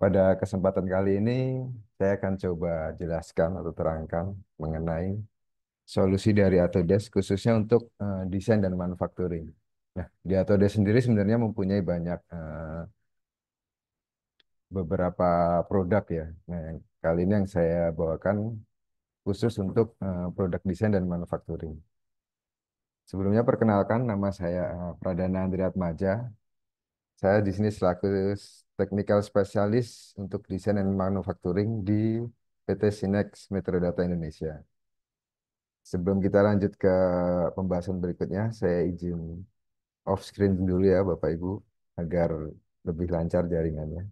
Pada kesempatan kali ini, saya akan coba jelaskan atau terangkan mengenai solusi dari Autodesk khususnya untuk desain dan manufacturing. Nah, di Autodesk sendiri sebenarnya mempunyai banyak beberapa produk ya. Nah, kali ini yang saya bawakan khusus untuk produk desain dan manufacturing. Sebelumnya perkenalkan nama saya Pradana Andriatmaja. Saya di sini selaku technical specialist untuk desain dan manufacturing di PT Sinex Metrodata Indonesia. Sebelum kita lanjut ke pembahasan berikutnya, saya izin off screen dulu ya Bapak Ibu agar lebih lancar jaringannya.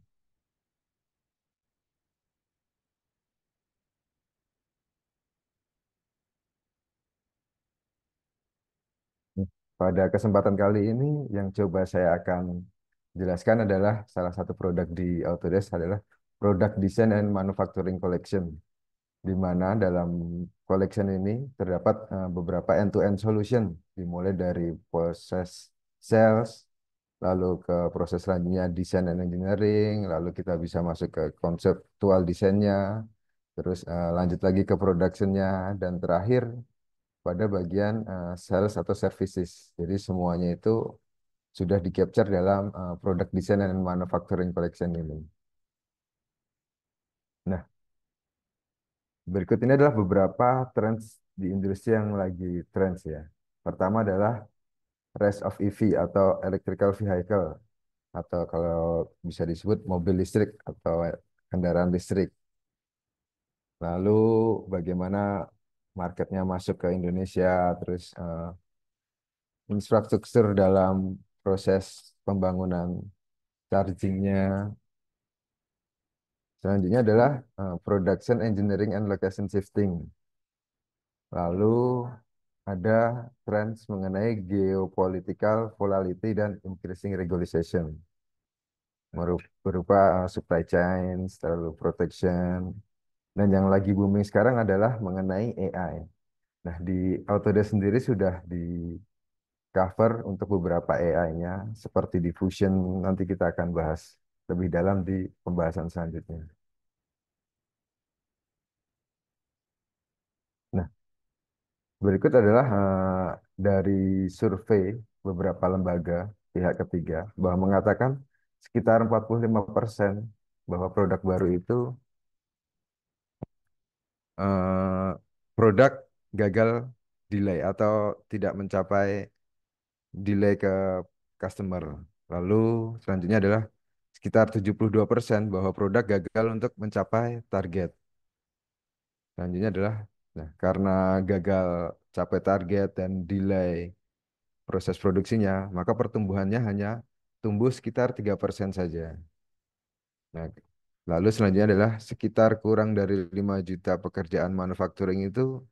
Pada kesempatan kali ini yang coba saya akan jelaskan adalah salah satu produk di Autodesk adalah produk design and manufacturing collection, di mana dalam collection ini terdapat beberapa end-to-end solution, dimulai dari proses sales, lalu ke proses selanjutnya desain dan engineering, lalu kita bisa masuk ke konseptual desainnya, terus lanjut lagi ke productionnya, dan terakhir pada bagian sales atau services. Jadi semuanya itu sudah di-capture dalam produk desain dan manufacturing collection ini. Nah, berikut ini adalah beberapa trends di industri yang lagi trends ya. Pertama adalah rise of EV atau electrical vehicle, atau kalau bisa disebut mobil listrik atau kendaraan listrik. Lalu bagaimana marketnya masuk ke Indonesia, terus infrastruktur dalam proses pembangunan chargingnya. Selanjutnya adalah production engineering and location shifting. Lalu ada trends mengenai geopolitical volatility dan increasing regulation berupa supply chain, lalu protection, dan yang lagi booming sekarang adalah mengenai AI. Nah, di Autodesk sendiri sudah di cover untuk beberapa AI-nya, seperti diffusion, nanti kita akan bahas lebih dalam di pembahasan selanjutnya. Nah, berikut adalah dari survei beberapa lembaga pihak ketiga bahwa mengatakan sekitar 45% bahwa produk baru itu eh, produk gagal delay atau tidak mencapai delay ke customer. Lalu selanjutnya adalah sekitar 72% bahwa produk gagal untuk mencapai target. Selanjutnya adalah nah, karena gagal capai target dan delay proses produksinya, maka pertumbuhannya hanya tumbuh sekitar 3% saja. Nah, lalu selanjutnya adalah sekitar kurang dari 5 juta pekerjaan manufacturing itu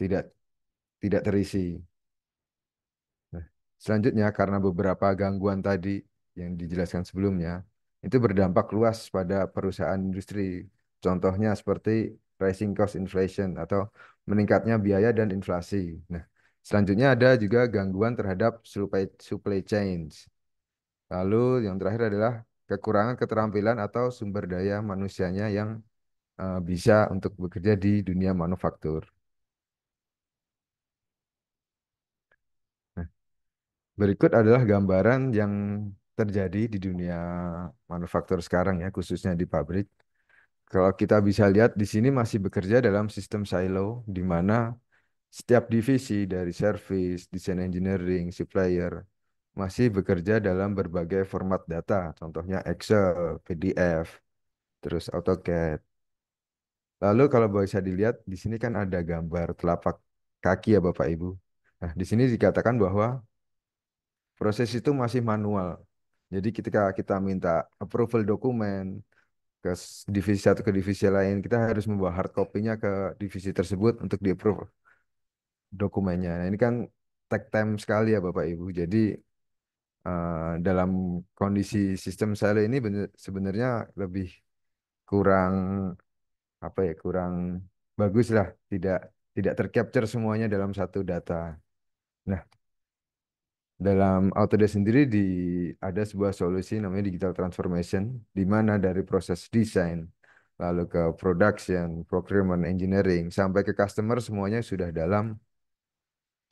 tidak tidak terisi. Nah, selanjutnya karena beberapa gangguan tadi yang dijelaskan sebelumnya, itu berdampak luas pada perusahaan industri. Contohnya seperti rising cost inflation atau meningkatnya biaya dan inflasi. Nah, selanjutnya ada juga gangguan terhadap supply chains. Lalu yang terakhir adalah kekurangan keterampilan atau sumber daya manusianya yang bisa untuk bekerja di dunia manufaktur. Nah, berikut adalah gambaran yang terjadi di dunia manufaktur sekarang ya, khususnya di pabrik. Kalau kita bisa lihat di sini masih bekerja dalam sistem silo, di mana setiap divisi dari service, design engineering, supplier masih bekerja dalam berbagai format data, contohnya Excel, PDF, terus AutoCAD. Lalu kalau bisa dilihat di sini kan ada gambar telapak kaki ya Bapak Ibu. Nah, di sini dikatakan bahwa proses itu masih manual. Jadi ketika kita minta approval dokumen ke divisi satu ke divisi lain, kita harus membawa hard copy-nya ke divisi tersebut untuk di-approve dokumennya. Nah, ini kan take time sekali ya Bapak Ibu. Jadi dalam kondisi sistem silo ini sebenarnya lebih kurang apa ya, kurang bagus lah, tidak tidak tercapture semuanya dalam satu data. Nah, Dalam Autodesk sendiri ada sebuah solusi namanya digital transformation, di mana dari proses desain, lalu ke production, procurement, engineering, sampai ke customer semuanya sudah dalam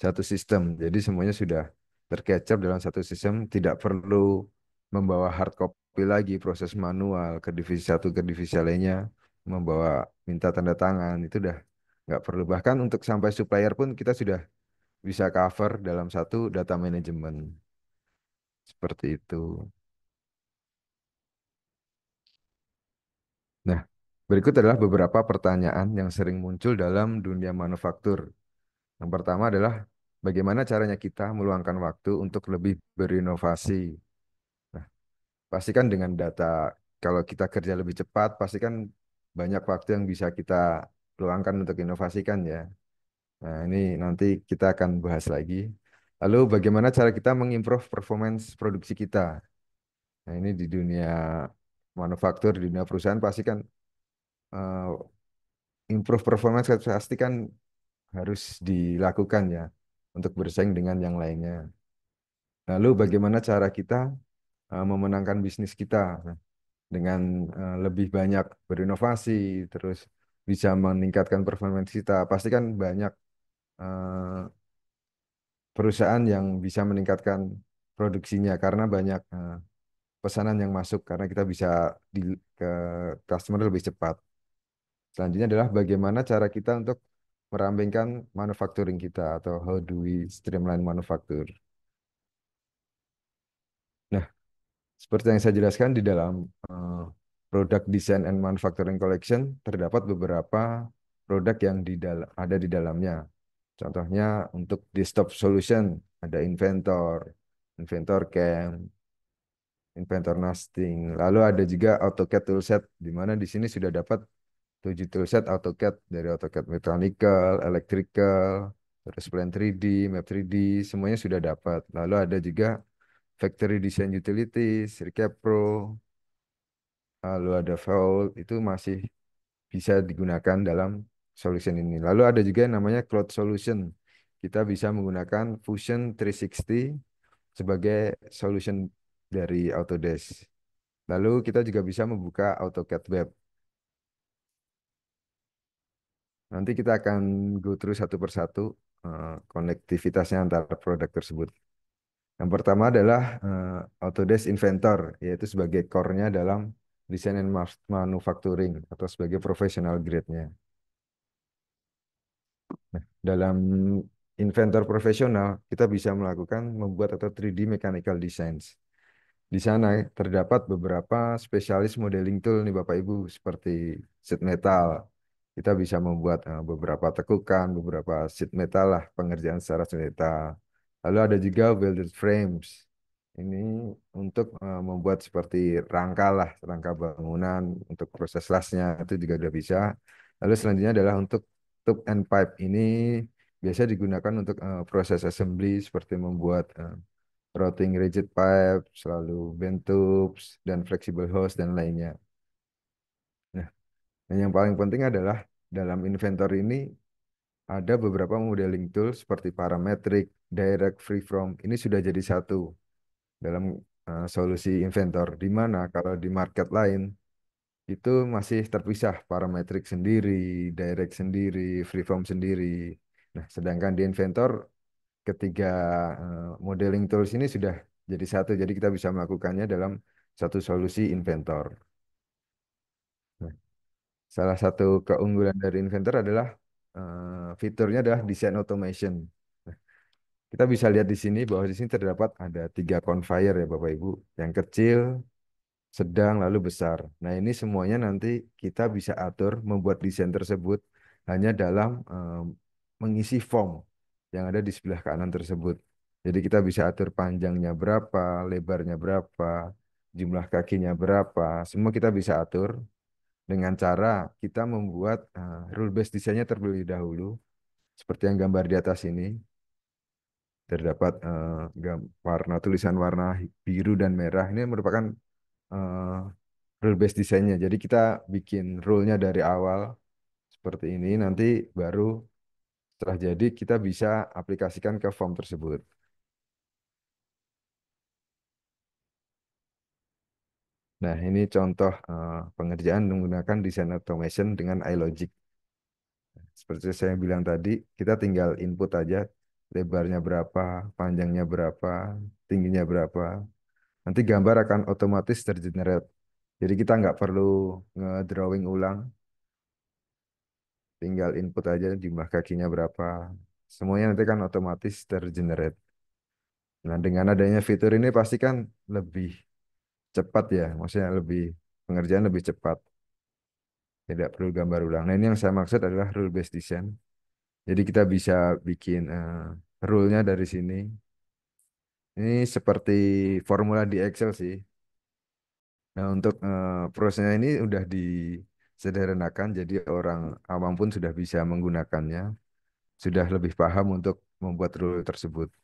satu sistem. Jadi semuanya sudah tercapture dalam satu sistem, tidak perlu membawa hard copy lagi, proses manual ke divisi satu ke divisi lainnya, membawa minta tanda tangan, itu udah nggak perlu. Bahkan untuk sampai supplier pun kita sudah bisa cover dalam satu data management. Seperti itu. Nah, berikut adalah beberapa pertanyaan yang sering muncul dalam dunia manufaktur. Yang pertama adalah bagaimana caranya kita meluangkan waktu untuk lebih berinovasi. Nah, pastikan dengan data, kalau kita kerja lebih cepat, pastikan banyak waktu yang bisa kita luangkan untuk inovasikan ya. Nah, ini nanti kita akan bahas lagi. Lalu bagaimana cara kita mengimprove performance produksi kita. Nah, ini di dunia manufaktur, di dunia perusahaan pastikan improve performance pasti kan harus dilakukan ya untuk bersaing dengan yang lainnya. Lalu bagaimana cara kita memenangkan bisnis kita. Nah, dengan lebih banyak berinovasi, terus bisa meningkatkan performance kita. Pasti kan banyak eh, perusahaan yang bisa meningkatkan produksinya karena banyak pesanan yang masuk karena kita bisa di, ke customer lebih cepat. Selanjutnya adalah bagaimana cara kita untuk merampingkan manufacturing kita atau how do we streamline manufaktur. Nah, seperti yang saya jelaskan di dalam eh, produk design and manufacturing collection terdapat beberapa produk yang ada di dalamnya. Contohnya untuk desktop solution ada Inventor, Inventor Cam, Inventor Nesting. Lalu ada juga AutoCAD toolset di mana di sini sudah dapat 7 toolset AutoCAD dari AutoCAD Mechanical, Electrical, terus Plan 3D, Map 3D, semuanya sudah dapat. Lalu ada juga Factory Design Utilities, Recap Pro, lalu ada Vault, itu masih bisa digunakan dalam solution ini. Lalu ada juga yang namanya Cloud Solution. Kita bisa menggunakan Fusion 360 sebagai solution dari Autodesk. Lalu kita juga bisa membuka AutoCAD Web. Nanti kita akan go through satu persatu konektivitasnya antara produk tersebut. Yang pertama adalah Autodesk Inventor, yaitu sebagai core-nya dalam desain and manufacturing atau sebagai professional grade-nya. Nah, dalam Inventor profesional, kita bisa melakukan membuat atau 3D mechanical designs. Di sana terdapat beberapa spesialis modeling tool nih Bapak Ibu, seperti sheet metal. Kita bisa membuat beberapa tekukan, beberapa sheet metal lah, pengerjaan secara sheet metal. Lalu ada juga welded frames. Ini untuk membuat seperti rangka lah, rangka bangunan, untuk proses lasnya itu juga udah bisa. Lalu selanjutnya adalah untuk tube and pipe. Ini biasa digunakan untuk proses assembly seperti membuat routing rigid pipe, selalu bend tubes, dan flexible hose, dan lainnya. Nah, dan yang paling penting adalah dalam inventor ini ada beberapa modeling tool seperti parametric, direct, freeform. Ini sudah jadi satu dalam solusi inventor, di mana kalau di market lain itu masih terpisah parametric sendiri, direct sendiri, freeform sendiri. Nah, sedangkan di inventor ketiga modeling tools ini sudah jadi satu, jadi kita bisa melakukannya dalam satu solusi inventor. Nah, salah satu keunggulan dari inventor adalah fiturnya adalah design automation. Nah, kita bisa lihat di sini bahwa di sini terdapat ada 3 conveyor ya Bapak Ibu, yang kecil, sedang, lalu besar. Nah, ini semuanya nanti kita bisa atur membuat desain tersebut hanya dalam mengisi form yang ada di sebelah kanan tersebut. Jadi kita bisa atur panjangnya berapa, lebarnya berapa, jumlah kakinya berapa, semua kita bisa atur dengan cara kita membuat rule based desainnya terlebih dahulu. Seperti yang gambar di atas ini, terdapat warna tulisan warna biru dan merah. Ini merupakan eh, rule based desainnya. Jadi kita bikin rule-nya dari awal seperti ini, nanti baru setelah jadi kita bisa aplikasikan ke form tersebut. Nah, ini contoh pengerjaan menggunakan desain automation dengan iLogic. Seperti saya bilang tadi, kita tinggal input aja lebarnya berapa, panjangnya berapa, tingginya berapa. Nanti gambar akan otomatis tergenerate. Jadi kita nggak perlu nge-drawing ulang, tinggal input aja jumlah kakinya berapa. Semuanya nanti kan otomatis tergenerate. Nah, dengan adanya fitur ini pasti kan lebih cepat ya, maksudnya lebih pengerjaan lebih cepat, tidak perlu gambar ulang. Nah, ini yang saya maksud adalah rule based design. Jadi kita bisa bikin rule-nya dari sini. Ini seperti formula di Excel sih. Nah, untuk prosesnya ini udah disederhanakan, jadi orang awam pun sudah bisa menggunakannya, sudah lebih paham untuk membuat rule tersebut.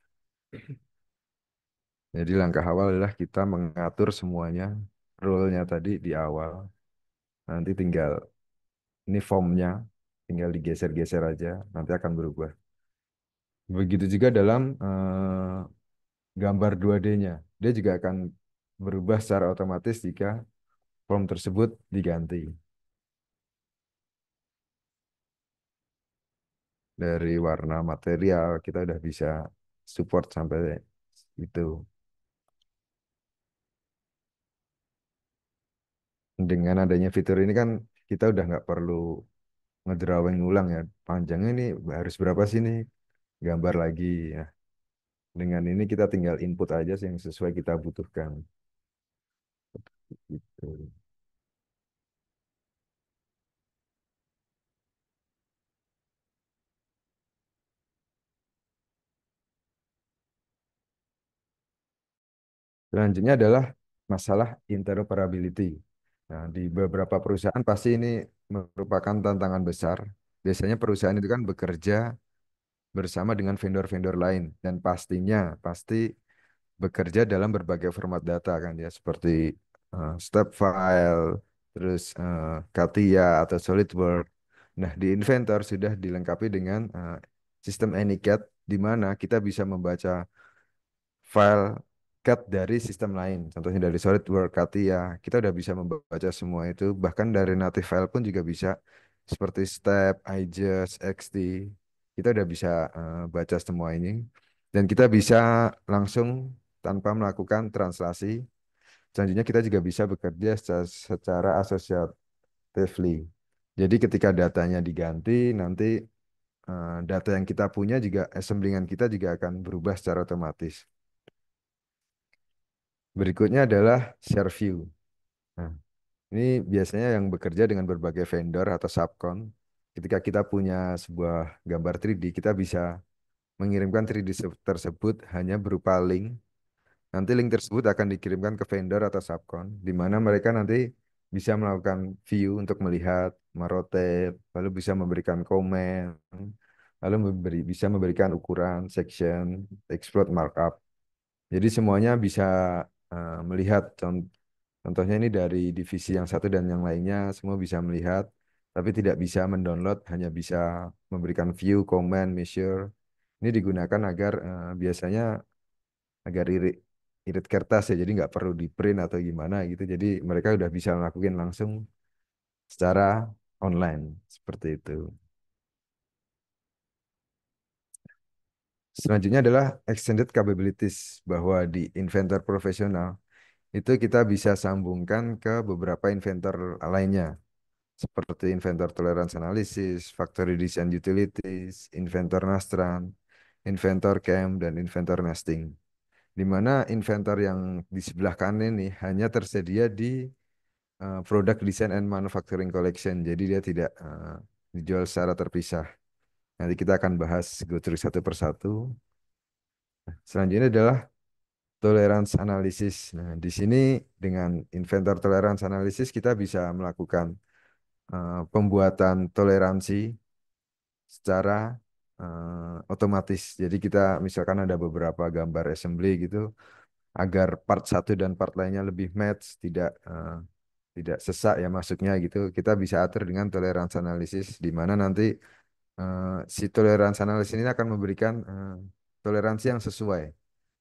Jadi langkah awal adalah kita mengatur semuanya, rule-nya tadi di awal. Nanti tinggal ini formnya, tinggal digeser-geser aja, nanti akan berubah. Begitu juga dalam gambar 2D-nya. Dia juga akan berubah secara otomatis jika form tersebut diganti. Dari warna material, kita udah bisa support sampai itu. Dengan adanya fitur ini kan kita udah nggak perlu ngedrawing ulang ya. Panjangnya ini harus berapa sih nih? Gambar lagi. Ya. Dengan ini kita tinggal input aja sih yang sesuai kita butuhkan. Gitu. Selanjutnya adalah masalah interoperability. Nah, di beberapa perusahaan pasti ini merupakan tantangan besar. Biasanya perusahaan itu kan bekerja bersama dengan vendor-vendor lain dan pasti bekerja dalam berbagai format data kan ya seperti step file, terus CATIA atau SolidWorks. Nah, di Inventor sudah dilengkapi dengan sistem Anycad di mana kita bisa membaca file CAD dari sistem lain. Contohnya dari SolidWorks, CATIA, kita udah bisa membaca semua itu. Bahkan dari native file pun juga bisa seperti Step, iJust, XT. Kita udah bisa baca semua ini. Dan kita bisa langsung tanpa melakukan translasi. Selanjutnya kita juga bisa bekerja secara associatively. Jadi ketika datanya diganti, nanti data yang kita punya juga, assemblingan kita juga akan berubah secara otomatis. Berikutnya adalah share view. Nah, ini biasanya yang bekerja dengan berbagai vendor atau subcon. Ketika kita punya sebuah gambar 3D, kita bisa mengirimkan 3D tersebut hanya berupa link. Nanti link tersebut akan dikirimkan ke vendor atau subcon, di mana mereka nanti bisa melakukan view untuk melihat, merotate, lalu bisa memberikan komen, lalu bisa memberikan ukuran, section, explode markup. Jadi semuanya bisa melihat contohnya ini dari divisi yang satu dan yang lainnya semua bisa melihat, tapi tidak bisa mendownload, hanya bisa memberikan view, comment, measure. Ini digunakan agar biasanya agar irit kertas ya, jadi nggak perlu di print atau gimana gitu. Jadi mereka udah bisa melakukan langsung secara online seperti itu. Selanjutnya adalah extended capabilities bahwa di Inventor profesional itu kita bisa sambungkan ke beberapa inventor lainnya seperti inventor tolerance analysis, factory design utilities, inventor Nastran, inventor CAM, dan inventor nesting. Di mana inventor yang di sebelah kanan ini hanya tersedia di product design and manufacturing collection. Jadi dia tidak dijual secara terpisah. Nanti kita akan bahas go through satu persatu. Selanjutnya adalah tolerance analysis. Nah, di sini dengan inventor tolerance analysis kita bisa melakukan pembuatan toleransi secara otomatis. Jadi kita misalkan ada beberapa gambar assembly gitu, agar part satu dan part lainnya lebih match, tidak sesak ya masuknya gitu. Kita bisa atur dengan tolerance analysis di mana nanti si tolerance analysis ini akan memberikan toleransi yang sesuai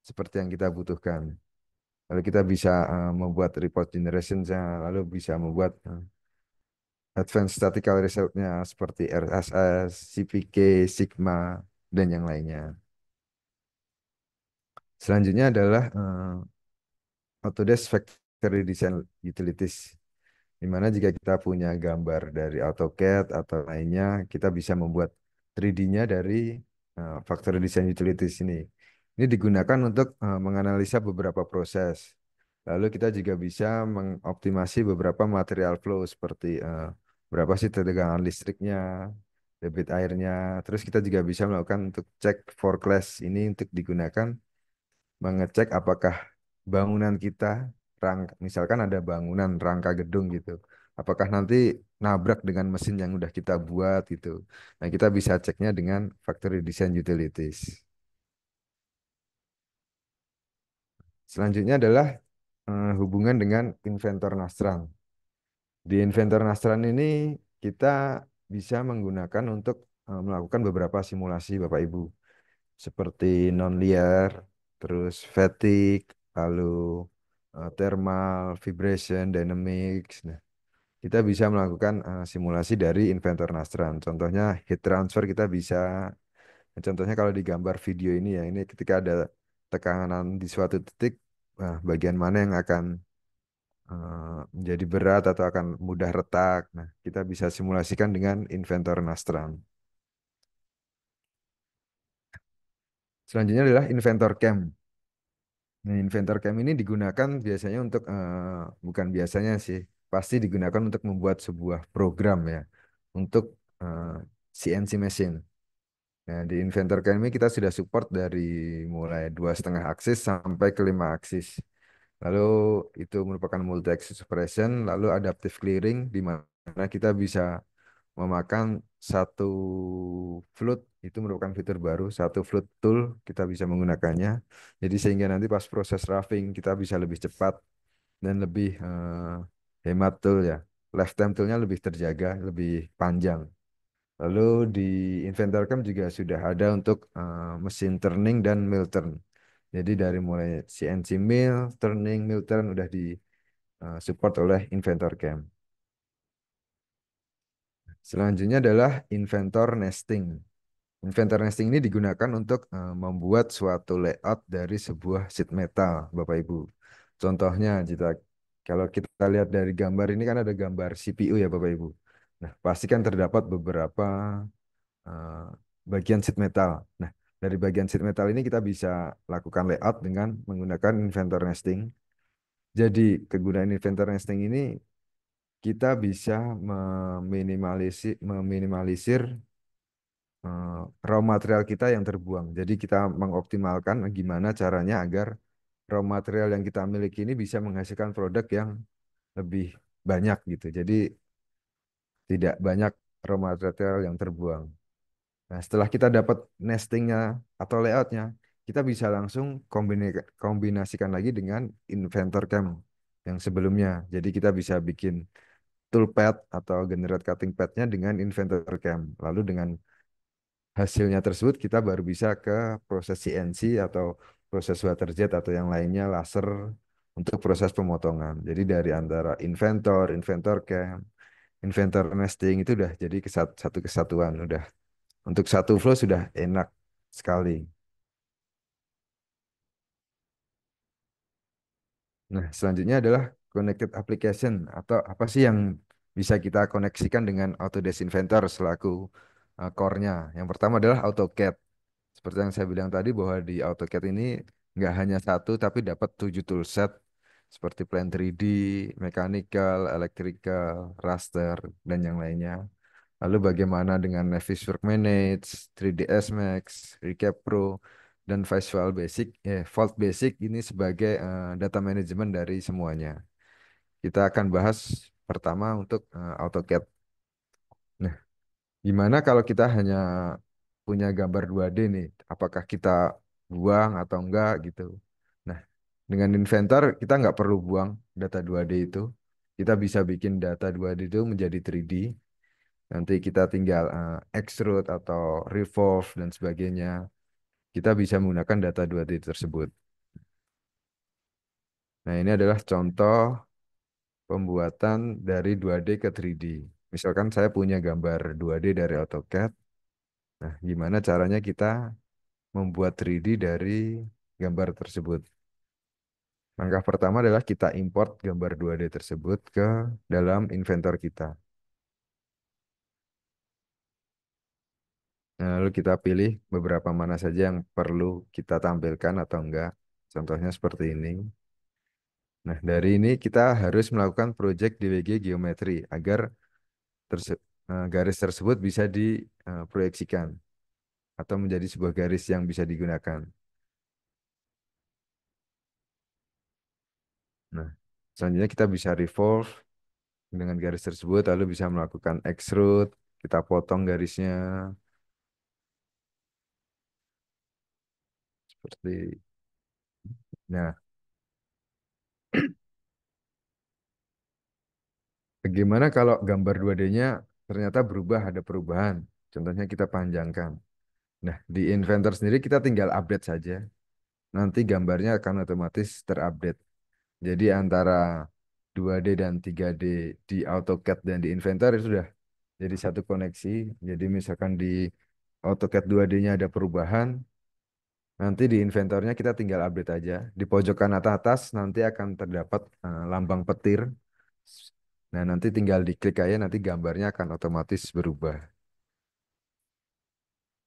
seperti yang kita butuhkan. Lalu kita bisa membuat report generation, lalu bisa membuat advanced statistical result-nya seperti RSS, CPK, Sigma, dan yang lainnya. Selanjutnya adalah Autodesk Factory Design Utilities, di mana jika kita punya gambar dari AutoCAD atau lainnya, kita bisa membuat 3D-nya dari Factory Design Utilities ini. Ini digunakan untuk menganalisa beberapa proses. Lalu kita juga bisa mengoptimasi beberapa material flow seperti berapa sih tegangan listriknya, debit airnya. Terus kita juga bisa melakukan untuk cek for class ini untuk digunakan mengecek apakah bangunan kita misalkan ada bangunan rangka gedung gitu. Apakah nanti nabrak dengan mesin yang udah kita buat gitu. Nah, kita bisa ceknya dengan Factory Design Utilities. Selanjutnya adalah hubungan dengan inventor Nastran. Di inventor Nastran ini kita bisa menggunakan untuk melakukan beberapa simulasi Bapak Ibu, seperti nonlinear, terus fatigue, lalu thermal, vibration, dynamics. Nah, kita bisa melakukan simulasi dari inventor Nastran. Contohnya heat transfer kita bisa. Contohnya kalau di gambar video ini ya, ini ketika ada tekanan di suatu titik, nah, bagian mana yang akan menjadi berat atau akan mudah retak. Nah, kita bisa simulasikan dengan inventor Nastran. Selanjutnya adalah inventor cam. Nah, inventor cam ini digunakan biasanya untuk bukan biasanya sih, pasti digunakan untuk membuat sebuah program ya untuk eh, CNC machine. Nah, di inventor cam ini kita sudah support dari mulai 2,5 aksis sampai ke 5 aksis. Lalu itu merupakan multi axis operation, lalu adaptive clearing di mana kita bisa memakan satu float, itu merupakan fitur baru, satu float tool kita bisa menggunakannya. Jadi sehingga nanti pas proses roughing kita bisa lebih cepat dan lebih hemat tool ya. Lifetime toolnya lebih terjaga, lebih panjang. Lalu di Inventor Cam juga sudah ada untuk mesin turning dan mill turn. Jadi dari mulai CNC mill, turning, mill turn udah di support oleh Inventor Cam. Selanjutnya adalah Inventor Nesting. Inventor nesting ini digunakan untuk membuat suatu layout dari sebuah sheet metal, Bapak Ibu. Contohnya, kalau kita lihat dari gambar ini kan ada gambar CPU ya, Bapak Ibu. Nah, pasti kan terdapat beberapa eh, bagian sheet metal. Nah, dari bagian sheet metal ini kita bisa lakukan layout dengan menggunakan inventor nesting. Jadi, kegunaan inventor nesting ini kita bisa meminimalisir raw material kita yang terbuang. Jadi kita mengoptimalkan gimana caranya agar raw material yang kita miliki ini bisa menghasilkan produk yang lebih banyak gitu. Jadi tidak banyak raw material yang terbuang. Nah, setelah kita dapat nestingnya atau layoutnya, kita bisa langsung kombinasikan lagi dengan inventor cam yang sebelumnya. Jadi kita bisa bikin toolpad atau generate cutting padnya dengan inventor cam. Lalu dengan hasilnya tersebut kita baru bisa ke proses CNC atau proses waterjet atau yang lainnya laser untuk proses pemotongan. Jadi dari antara inventor cam, inventor nesting itu udah jadi satu kesatuan, udah untuk satu flow sudah enak sekali. Nah, selanjutnya adalah connected application atau apa sih yang bisa kita koneksikan dengan Autodesk Inventor selaku core-nya. Yang pertama adalah AutoCAD. Seperti yang saya bilang tadi bahwa di AutoCAD ini nggak hanya satu tapi dapat 7 toolset seperti Plan 3D, Mechanical, Electrical, Raster, dan yang lainnya. Lalu bagaimana dengan Navisworks Manage, 3ds Max, Recap Pro, dan Visual Basic, Vault Basic ini sebagai data management dari semuanya. Kita akan bahas pertama untuk AutoCAD. Nah, gimana kalau kita hanya punya gambar 2D nih? Apakah kita buang atau enggak gitu? Nah, dengan Inventor kita nggak perlu buang data 2D itu. Kita bisa bikin data 2D itu menjadi 3D. Nanti kita tinggal extrude atau revolve dan sebagainya. Kita bisa menggunakan data 2D tersebut. Nah, ini adalah contoh pembuatan dari 2D ke 3D. Misalkan saya punya gambar 2D dari AutoCAD. Nah, gimana caranya kita membuat 3D dari gambar tersebut? Langkah pertama adalah kita import gambar 2D tersebut ke dalam inventor kita. Nah, lalu kita pilih beberapa mana saja yang perlu kita tampilkan atau enggak. Contohnya seperti ini. Nah, dari ini kita harus melakukan project DWG geometri agar garis tersebut bisa diproyeksikan atau menjadi sebuah garis yang bisa digunakan. Nah, selanjutnya kita bisa revolve dengan garis tersebut, lalu bisa melakukan extrude, kita potong garisnya seperti. Nah, bagaimana kalau gambar 2D-nya ternyata berubah, ada perubahan? Contohnya kita panjangkan. Nah, di Inventor sendiri kita tinggal update saja. Nanti gambarnya akan otomatis terupdate. Jadi antara 2D dan 3D di AutoCAD dan di Inventor itu sudah jadi satu koneksi. Jadi misalkan di AutoCAD 2D-nya ada perubahan, nanti di inventornya kita tinggal update aja. Di pojok kanan atas nanti akan terdapat lambang petir. Nah, nanti tinggal diklik aja, nanti gambarnya akan otomatis berubah.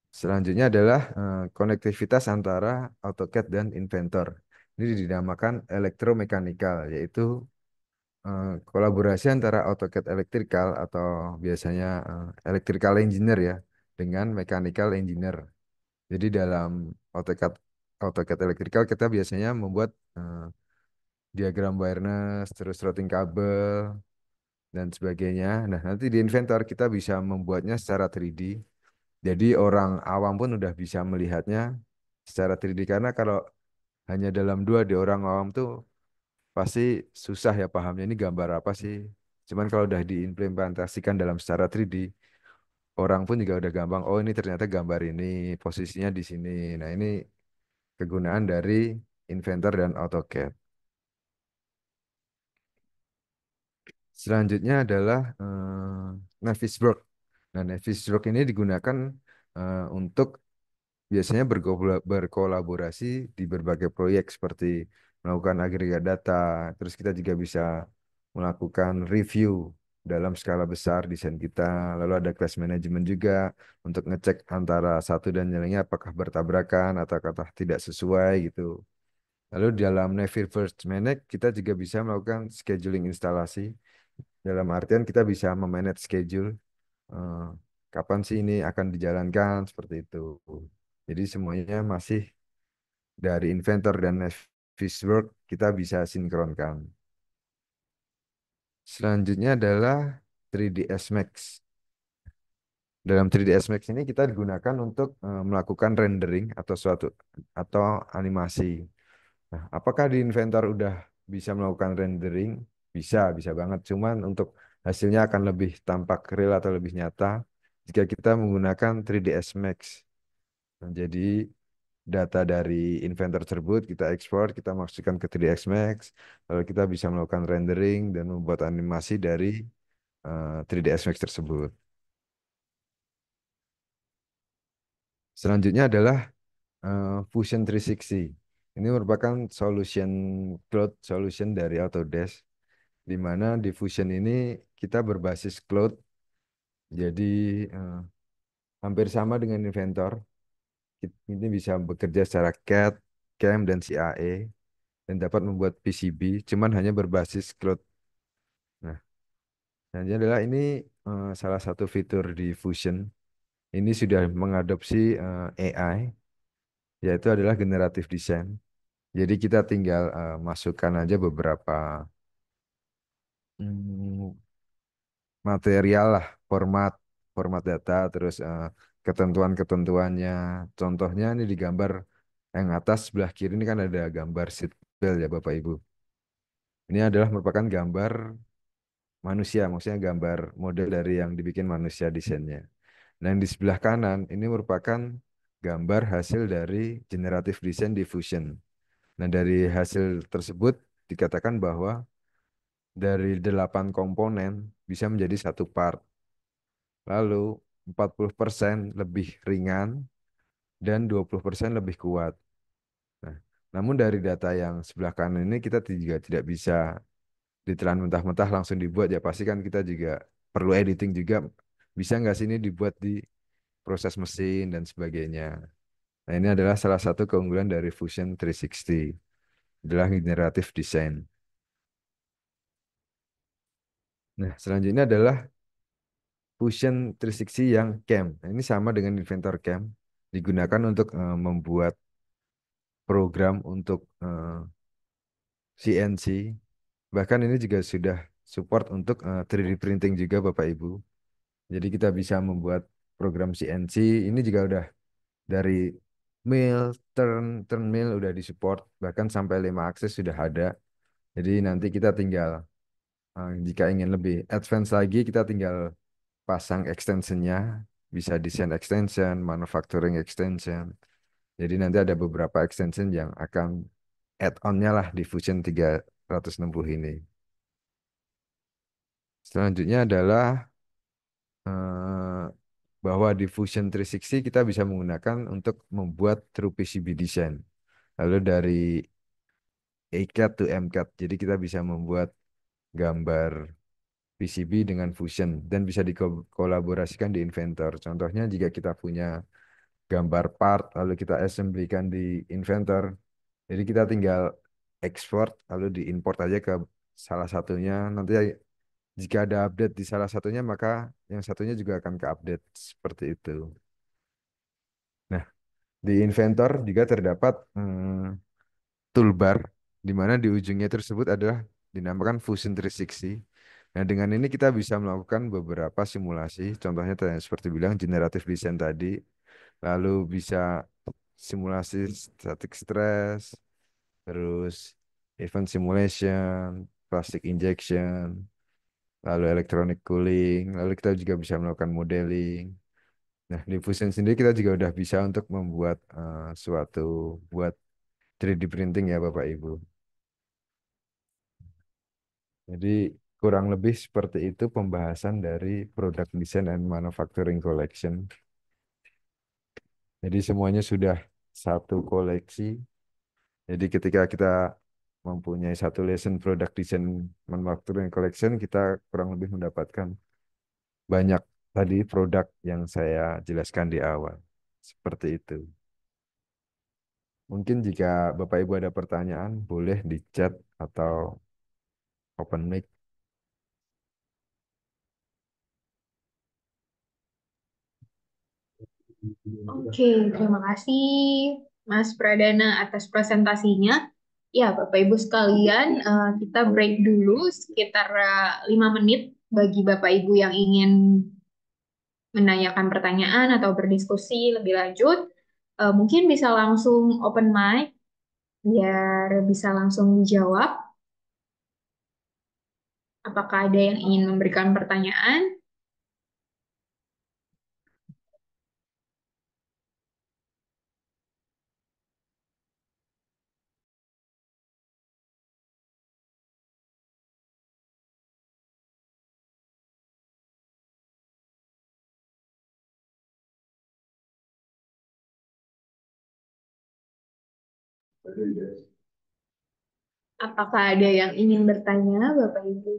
Selanjutnya adalah konektivitas antara AutoCAD dan Inventor. Ini dinamakan elektromekanikal, yaitu kolaborasi antara AutoCAD Electrical atau biasanya Electrical Engineer ya, dengan Mechanical Engineer. Jadi dalam AutoCAD AutoCAD Electrical kita biasanya membuat diagram wireless, terus routing kabel dan sebagainya. Nah, nanti di Inventor kita bisa membuatnya secara 3D. Jadi orang awam pun udah bisa melihatnya secara 3D karena kalau hanya dalam 2D orang awam tuh pasti susah ya pahamnya ini gambar apa sih. Cuman kalau udah diimplementasikan dalam secara 3D, orang pun juga udah gampang. Oh, ini ternyata gambar ini posisinya di sini. Nah, ini kegunaan dari Inventor dan AutoCAD. Selanjutnya adalah Navisworks. Nah, Navisworks ini digunakan untuk biasanya berkolaborasi di berbagai proyek seperti melakukan agregat data. Terus kita juga bisa melakukan review dalam skala besar desain kita. Lalu ada class management juga untuk ngecek antara satu dan yang lainnya apakah bertabrakan atau kata tidak sesuai gitu. Lalu di dalam Navisworks Manage kita juga bisa melakukan scheduling instalasi. Dalam artian kita bisa memanage schedule eh, kapan sih ini akan dijalankan seperti itu. Jadi semuanya masih dari Inventor dan Navisworks kita bisa sinkronkan. Selanjutnya adalah 3ds Max. Dalam 3ds Max ini kita digunakan untuk melakukan rendering atau suatu atau animasi. Nah, apakah di Inventor udah bisa melakukan rendering? Bisa, bisa banget. Cuman untuk hasilnya akan lebih tampak real atau lebih nyata jika kita menggunakan 3ds Max. Nah, jadi data dari Inventor tersebut kita ekspor, kita masukkan ke 3ds Max, lalu kita bisa melakukan rendering dan membuat animasi dari 3ds Max tersebut. Selanjutnya adalah Fusion 360. Ini merupakan solution cloud solution dari Autodesk, di mana di Fusion ini kita berbasis cloud, jadi eh, hampir sama dengan Inventor. Ini bisa bekerja secara CAD, CAM, dan CAE, dan dapat membuat PCB, cuman hanya berbasis cloud. Nah, selanjutnya adalah ini salah satu fitur di Fusion. Ini sudah mengadopsi AI, yaitu adalah generative design. Jadi kita tinggal masukkan aja beberapa mm, material lah, format format data, terus ketentuan-ketentuannya. Contohnya ini di gambar yang atas sebelah kiri ini kan ada gambar seat belt ya Bapak Ibu. Ini adalah merupakan gambar manusia, maksudnya gambar model dari yang dibikin manusia desainnya. Nah, yang di sebelah kanan ini merupakan gambar hasil dari generative design diffusion. Nah, dari hasil tersebut dikatakan bahwa dari 8 komponen bisa menjadi satu part. Lalu 40% lebih ringan dan 20% lebih kuat. Nah, namun dari data yang sebelah kanan ini kita juga tidak bisa ditelan mentah-mentah langsung dibuat ya pasti kan kita juga perlu editing juga bisa nggak sih ini dibuat di proses mesin dan sebagainya. Nah, ini adalah salah satu keunggulan dari Fusion 360 adalah generative design. Nah, selanjutnya adalah Fusion 360 yang CAM. Nah, ini sama dengan Inventor CAM digunakan untuk membuat program untuk CNC. Bahkan ini juga sudah support untuk 3D printing juga Bapak Ibu. Jadi kita bisa membuat program CNC ini juga udah dari mill, turn mill udah disupport bahkan sampai 5 akses sudah ada. Jadi nanti kita tinggal jika ingin lebih advance lagi kita tinggal pasang extensionnya, bisa desain extension, manufacturing extension. Jadi nanti ada beberapa extension yang akan add-on-nya lah di Fusion 360 ini. Selanjutnya adalah eh, bahwa di Fusion 360 kita bisa menggunakan untuk membuat true PCB design. Lalu dari ACAD to MCAD, jadi kita bisa membuat gambar PCB dengan Fusion dan bisa dikolaborasikan di Inventor. Contohnya jika kita punya gambar part lalu kita assemblykan di Inventor, jadi kita tinggal export lalu diimport aja ke salah satunya. Nanti jika ada update di salah satunya maka yang satunya juga akan ke-update seperti itu. Nah, di Inventor juga terdapat toolbar di mana di ujungnya tersebut adalah dinamakan Fusion 360. Nah, dengan ini kita bisa melakukan beberapa simulasi, contohnya seperti bilang generative design tadi, lalu bisa simulasi static stress, terus event simulation, plastic injection, lalu electronic cooling, lalu kita juga bisa melakukan modeling. Nah, di Fusion sendiri kita juga udah bisa untuk membuat suatu buat 3D printing ya Bapak Ibu. Jadi kurang lebih seperti itu pembahasan dari Product Design and Manufacturing Collection. Jadi semuanya sudah satu koleksi. Jadi ketika kita mempunyai satu lesson Product Design Manufacturing Collection, kita kurang lebih mendapatkan banyak tadi produk yang saya jelaskan di awal. Seperti itu. Mungkin jika Bapak Ibu ada pertanyaan, boleh di chat atau open mic. Oke, terima kasih Mas Pradana atas presentasinya. Ya, Bapak Ibu sekalian, kita break dulu sekitar 5 menit bagi Bapak Ibu yang ingin menanyakan pertanyaan atau berdiskusi lebih lanjut. Mungkin bisa langsung open mic biar bisa langsung dijawab. Apakah ada yang ingin memberikan pertanyaan? Apakah ada yang ingin bertanya, Bapak Ibu?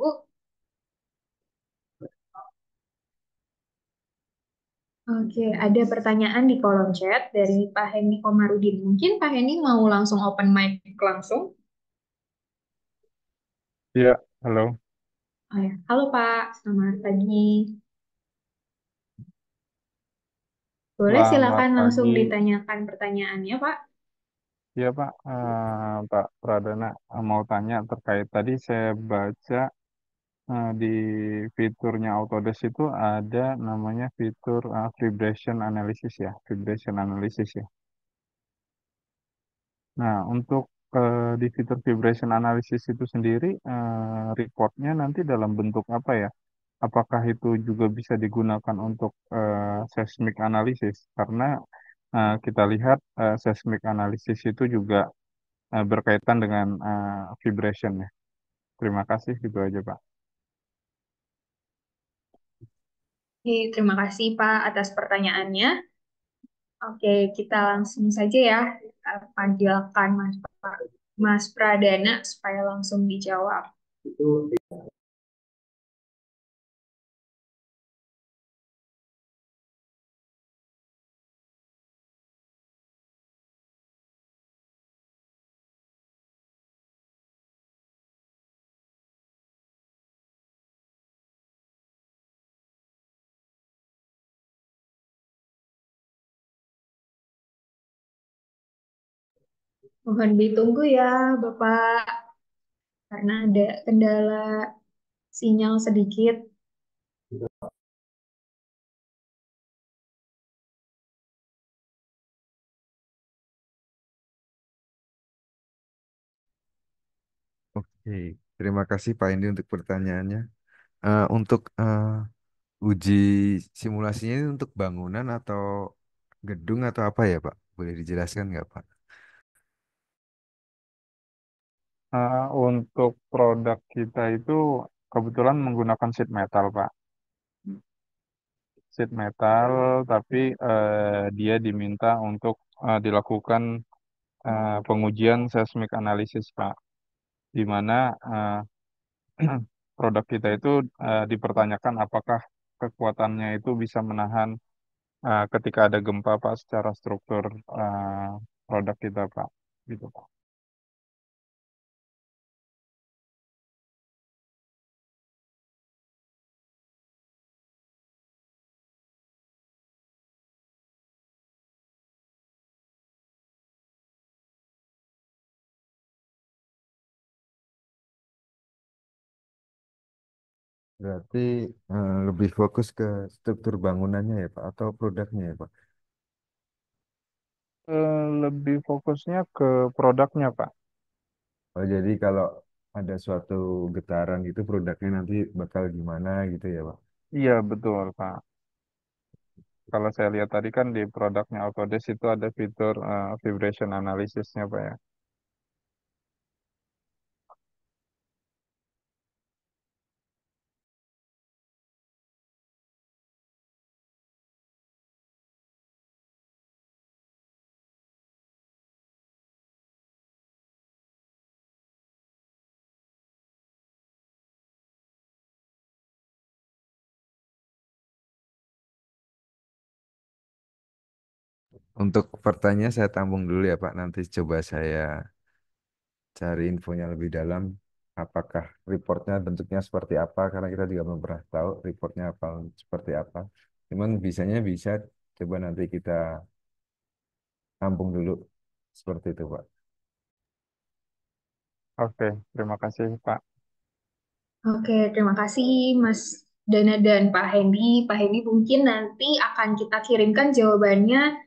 Oke, ada pertanyaan di kolom chat dari Pak Hendy Komarudin. Mungkin Pak Hendy mau langsung open mic langsung. Iya, halo. Oh ya. Halo Pak, selamat pagi. Boleh Selamat silakan langsung pagi. ditanyakan pertanyaannya, Pak. Ya Pak, Pak Pradana mau tanya terkait tadi saya baca di fiturnya Autodesk itu ada namanya fitur vibration analysis ya, vibration analysis ya. Nah, untuk di fitur vibration analysis itu sendiri reportnya nanti dalam bentuk apa ya? Apakah itu juga bisa digunakan untuk seismic analysis? Karena kita lihat seismic analysis itu juga berkaitan dengan vibration ya. Terima kasih, gitu aja Pak. Oke, terima kasih Pak atas pertanyaannya. Oke, kita langsung saja ya. Kita panggilkan Mas Pradana supaya langsung dijawab. Mohon ditunggu ya, Bapak, karena ada kendala sinyal sedikit. Oke, terima kasih Pak Indi untuk pertanyaannya. Untuk uji simulasinya ini untuk bangunan atau gedung atau apa ya Pak? Boleh dijelaskan nggak Pak? Untuk produk kita itu kebetulan menggunakan sheet metal, Pak. Sheet metal, tapi dia diminta untuk dilakukan pengujian seismic analysis, Pak. Di mana produk kita itu dipertanyakan apakah kekuatannya itu bisa menahan ketika ada gempa, Pak, secara struktur produk kita, Pak. Gitu, Pak. Berarti lebih fokus ke struktur bangunannya ya Pak atau produknya ya Pak? Lebih fokusnya ke produknya, Pak. Oh, jadi kalau ada suatu getaran itu produknya nanti bakal gimana gitu ya Pak? Iya, betul, Pak. Kalau saya lihat tadi kan di produknya Autodesk itu ada fitur vibration analysisnya, Pak ya. Untuk pertanyaan saya tampung dulu ya Pak. Nanti coba saya cari infonya lebih dalam. Apakah reportnya bentuknya seperti apa? Karena kita juga belum pernah tahu reportnya apa seperti apa. Cuman bisanya bisa. Coba nanti kita tampung dulu seperti itu Pak. Oke, terima kasih, Pak. Oke, terima kasih Mas Dana dan Pak Hendy. Pak Hendy mungkin nanti akan kita kirimkan jawabannya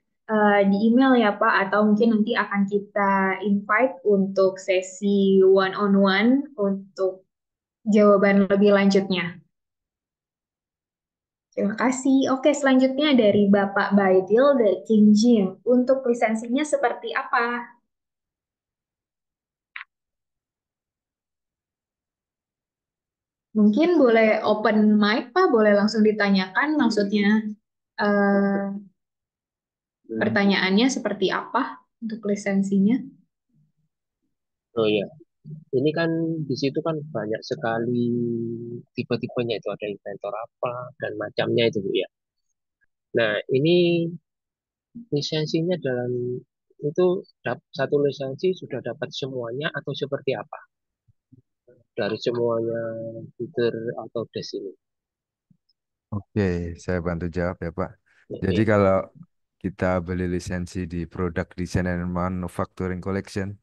di email ya Pak, atau mungkin nanti akan kita invite untuk sesi one on one untuk jawaban lebih lanjutnya. Terima kasih. Oke, selanjutnya dari Bapak Baidil dari King Jim. Untuk lisensinya seperti apa? Mungkin boleh open mic Pak, boleh langsung ditanyakan maksudnya eh, pertanyaannya seperti apa untuk lisensinya? Oh iya, ini kan di situ kan banyak sekali tipe-tipenya itu ada inventor apa dan macamnya itu Bu ya. Nah, ini lisensinya dalam itu satu lisensi sudah dapat semuanya atau seperti apa dari semuanya fitur Autodesk ini? Oke, saya bantu jawab ya Pak. Jadi Oke, kalau kita beli lisensi di Product Design and Manufacturing Collection,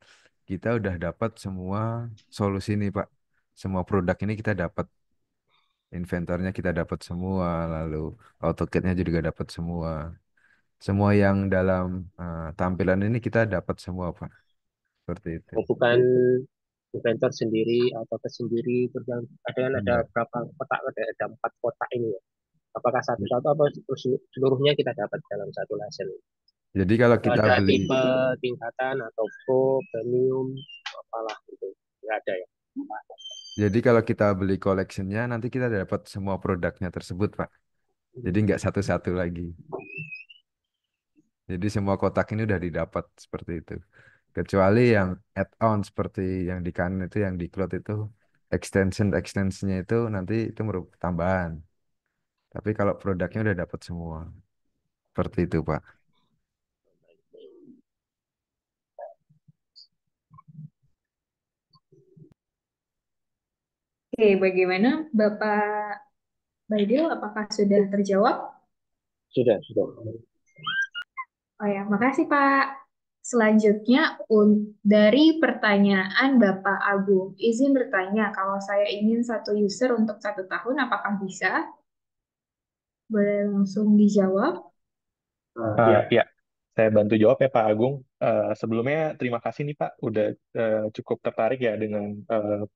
kita udah dapat semua solusi ini Pak. Semua produk ini kita dapat, inventornya kita dapat semua, lalu AutoCAD-nya juga dapat semua. Semua yang dalam tampilan ini kita dapat semua Pak. Seperti itu. oh, bukan inventor sendiri atau sendiri terus yang ada kan ada Enggak. berapa kotak ada 4 kotak ini ya. Apakah satu-satu apa seluruhnya kita dapat dalam satu lisensi? Jadi kalau Nggak kita ada beli, tipe tingkatan atau pro, premium, apalah gitu. Nggak ada ya. jadi kalau kita beli collectionnya, nanti kita dapat semua produknya tersebut, Pak. Jadi nggak satu-satu lagi. Jadi semua kotak ini udah didapat seperti itu. Kecuali yang add-on seperti yang di kanan itu, yang di cloud itu, extensionnya itu nanti itu merupakan tambahan. Tapi kalau produknya udah dapat semua. Seperti itu, Pak. Oke, bagaimana Bapak Baidil? Apakah sudah terjawab? Sudah, sudah. Oh ya, makasih Pak. Selanjutnya dari pertanyaan Bapak Agung, izin bertanya kalau saya ingin satu user untuk 1 tahun, apakah bisa? Boleh langsung dijawab. Ya, saya bantu jawab ya Pak Agung. Sebelumnya terima kasih nih Pak, udah cukup tertarik ya dengan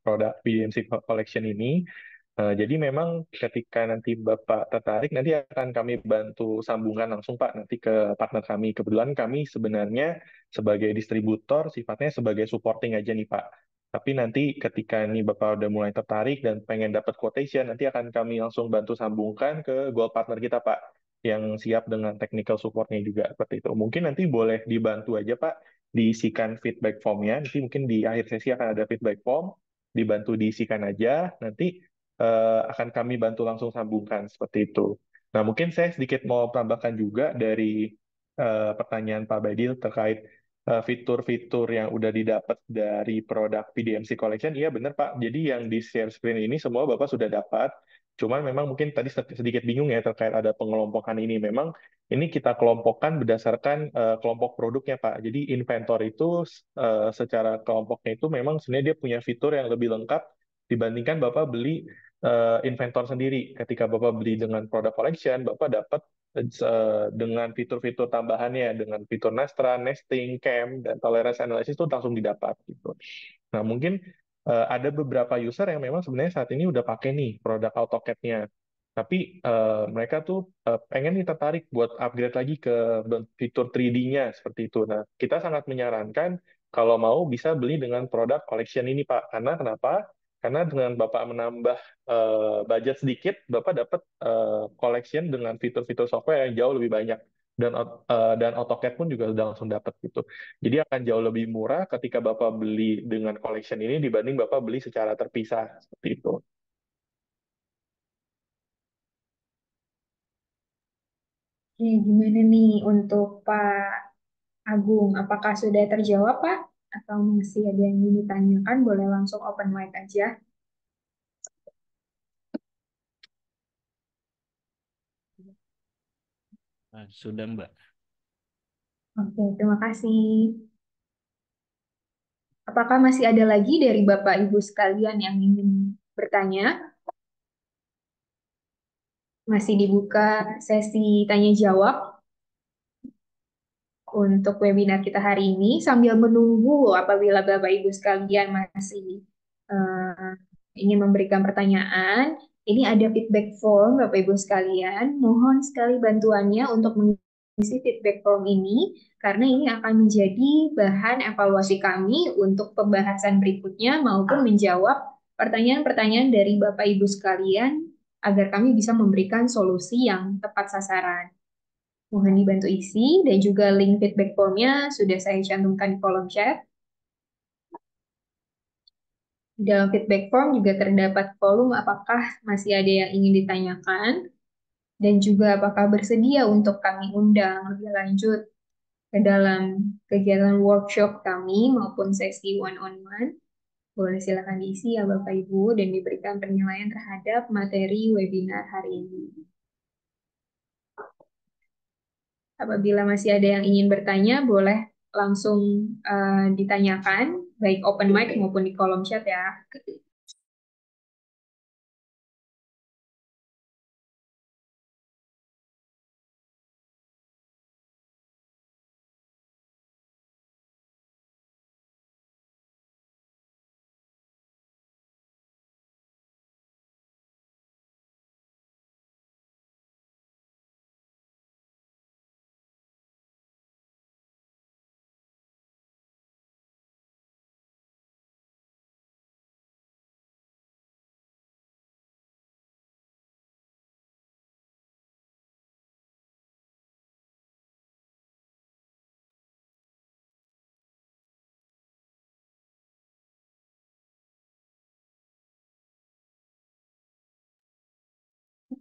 produk BMC Collection ini. Jadi memang ketika nanti Bapak tertarik, nanti akan kami bantu sambungkan langsung Pak nanti ke partner kami. Kebetulan kami sebenarnya sebagai distributor sifatnya sebagai supporting aja nih Pak. Tapi nanti ketika nih Bapak udah mulai tertarik dan pengen dapat quotation, nanti akan kami langsung bantu sambungkan ke gold partner kita Pak, yang siap dengan technical supportnya juga seperti itu. Mungkin nanti boleh dibantu aja Pak, diisikan feedback formnya. Nanti mungkin di akhir sesi akan ada feedback form, dibantu diisikan aja. Nanti akan kami bantu langsung sambungkan seperti itu. Nah, mungkin saya sedikit mau tambahkan juga dari pertanyaan Pak Badil terkait fitur-fitur yang udah didapat dari produk PDMC Collection. Iya benar Pak. Jadi yang di share screen ini semua Bapak sudah dapat. Cuman memang mungkin tadi sedikit bingung ya terkait ada pengelompokan ini. Memang ini kita kelompokkan berdasarkan kelompok produknya Pak. Jadi inventor itu secara kelompoknya itu memang sebenarnya dia punya fitur yang lebih lengkap dibandingkan Bapak beli inventor sendiri. Ketika Bapak beli dengan product collection, Bapak dapat dengan fitur-fitur tambahannya, dengan fitur Nestra, nesting, cam, dan tolerance analysis itu langsung didapat gitu. Nah, mungkin ada beberapa user yang memang sebenarnya saat ini udah pakai nih produk AutoCAD-nya. Tapi mereka tuh pengen nih tertarik buat upgrade lagi ke fitur 3D-nya seperti itu. Nah, kita sangat menyarankan kalau mau bisa beli dengan produk collection ini, Pak. Karena kenapa? Karena dengan Bapak menambah budget sedikit, Bapak dapat collection dengan fitur-fitur software yang jauh lebih banyak. Dan AutoCAD pun juga sudah langsung dapat gitu. Jadi akan jauh lebih murah ketika Bapak beli dengan collection ini dibanding Bapak beli secara terpisah seperti itu. Oke, gimana nih untuk Pak Agung? Apakah sudah terjawab, Pak? Atau masih ada yang ingin ditanyakan? Boleh langsung open mic aja. Sudah Mbak. Oke, terima kasih. Apakah masih ada lagi dari Bapak Ibu sekalian yang ingin bertanya? Masih dibuka sesi tanya jawab untuk webinar kita hari ini sambil menunggu apabila Bapak Ibu sekalian masih eh, ingin memberikan pertanyaan. Ini ada feedback form Bapak Ibu sekalian. Mohon sekali bantuannya untuk mengisi feedback form ini karena ini akan menjadi bahan evaluasi kami untuk pembahasan berikutnya maupun menjawab pertanyaan-pertanyaan dari Bapak Ibu sekalian agar kami bisa memberikan solusi yang tepat sasaran. Mohon dibantu isi dan juga link feedback formnya sudah saya cantumkan di kolom chat. Di dalam feedback form juga terdapat kolom apakah masih ada yang ingin ditanyakan dan juga apakah bersedia untuk kami undang lebih lanjut ke dalam kegiatan workshop kami maupun sesi one-on-one. Boleh silakan diisi ya Bapak Ibu dan diberikan penilaian terhadap materi webinar hari ini. Apabila masih ada yang ingin bertanya, boleh langsung ditanyakan, baik open mic maupun di kolom chat ya.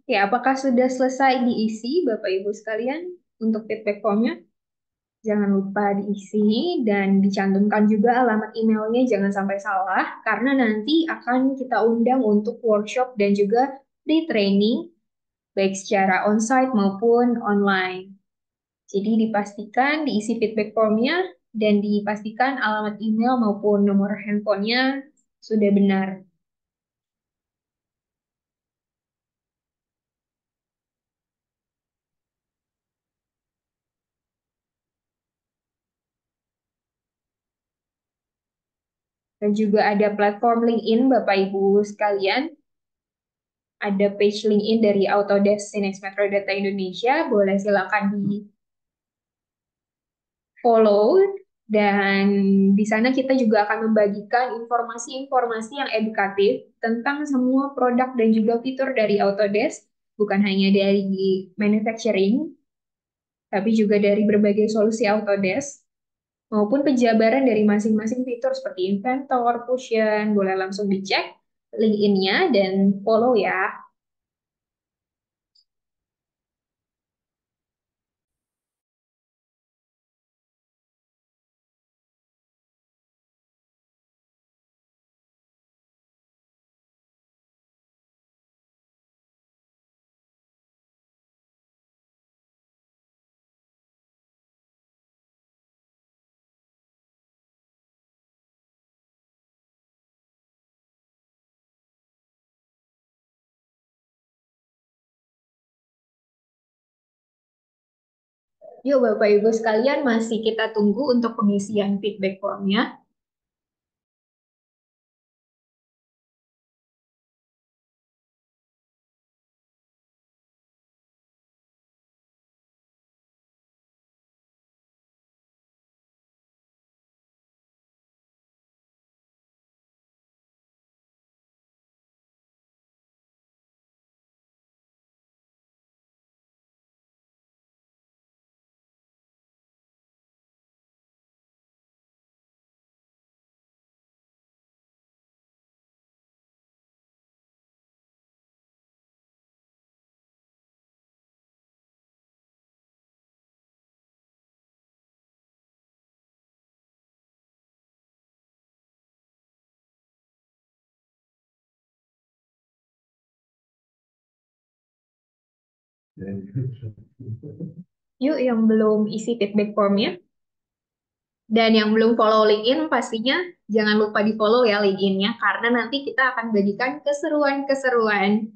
Ya, apakah sudah selesai diisi Bapak Ibu sekalian untuk feedback formnya? Jangan lupa diisi dan dicantumkan juga alamat emailnya, jangan sampai salah, karena nanti akan kita undang untuk workshop dan juga free training, baik secara onsite maupun online. Jadi dipastikan diisi feedback formnya dan dipastikan alamat email maupun nomor handphonenya sudah benar. Dan juga ada platform LinkedIn Bapak Ibu sekalian. Ada page LinkedIn dari Autodesk Sinex Metro Data Indonesia. Boleh silakan di follow dan di sana kita juga akan membagikan informasi-informasi yang edukatif tentang semua produk dan juga fitur dari Autodesk, bukan hanya dari manufacturing, tapi juga dari berbagai solusi Autodesk maupun penjabaran dari masing-masing fitur seperti Inventor, Fusion. Boleh langsung dicek LinkedIn-nya dan follow ya. Yuk Bapak Ibu sekalian, masih kita tunggu untuk pengisian feedback formnya. Yuk yang belum isi feedback formnya. Dan yang belum follow LinkedIn pastinya jangan lupa di follow ya LinkedIn-nya karena nanti kita akan bagikan keseruan-keseruan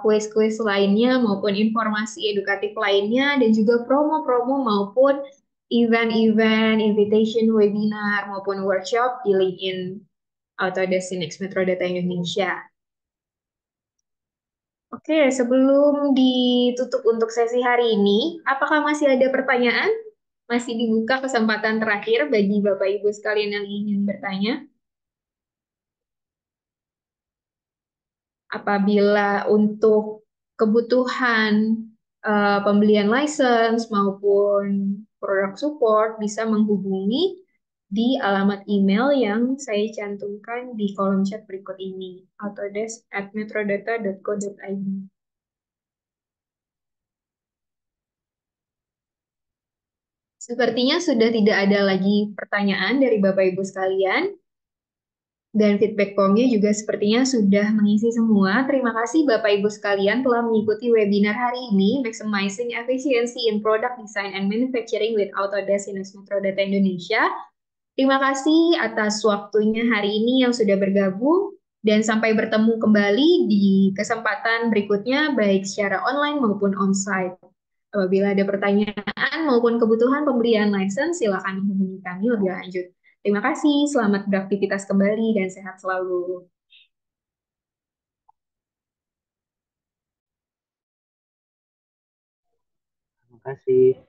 kuis-kuis lainnya maupun informasi edukatif lainnya dan juga promo-promo maupun event-event, invitation, webinar maupun workshop di LinkedIn Autodesk Sinex Metro Data Indonesia. Oke, sebelum ditutup untuk sesi hari ini, apakah masih ada pertanyaan? Masih dibuka kesempatan terakhir bagi Bapak Ibu sekalian yang ingin bertanya. Apabila untuk kebutuhan pembelian license maupun produk support bisa menghubungi di alamat email yang saya cantumkan di kolom chat berikut ini, autodesk@metrodata.co.id. Sepertinya sudah tidak ada lagi pertanyaan dari Bapak Ibu sekalian. Dan feedback formnya juga sepertinya sudah mengisi semua. Terima kasih Bapak Ibu sekalian telah mengikuti webinar hari ini, Maximizing Efficiency in Product Design and Manufacturing with Autodesk Sinex Metro Data Indonesia. Terima kasih atas waktunya hari ini yang sudah bergabung, dan sampai bertemu kembali di kesempatan berikutnya, baik secara online maupun onsite. Apabila ada pertanyaan maupun kebutuhan pemberian license, silakan menghubungi kami lebih lanjut. Terima kasih, selamat beraktivitas kembali dan sehat selalu. Terima kasih.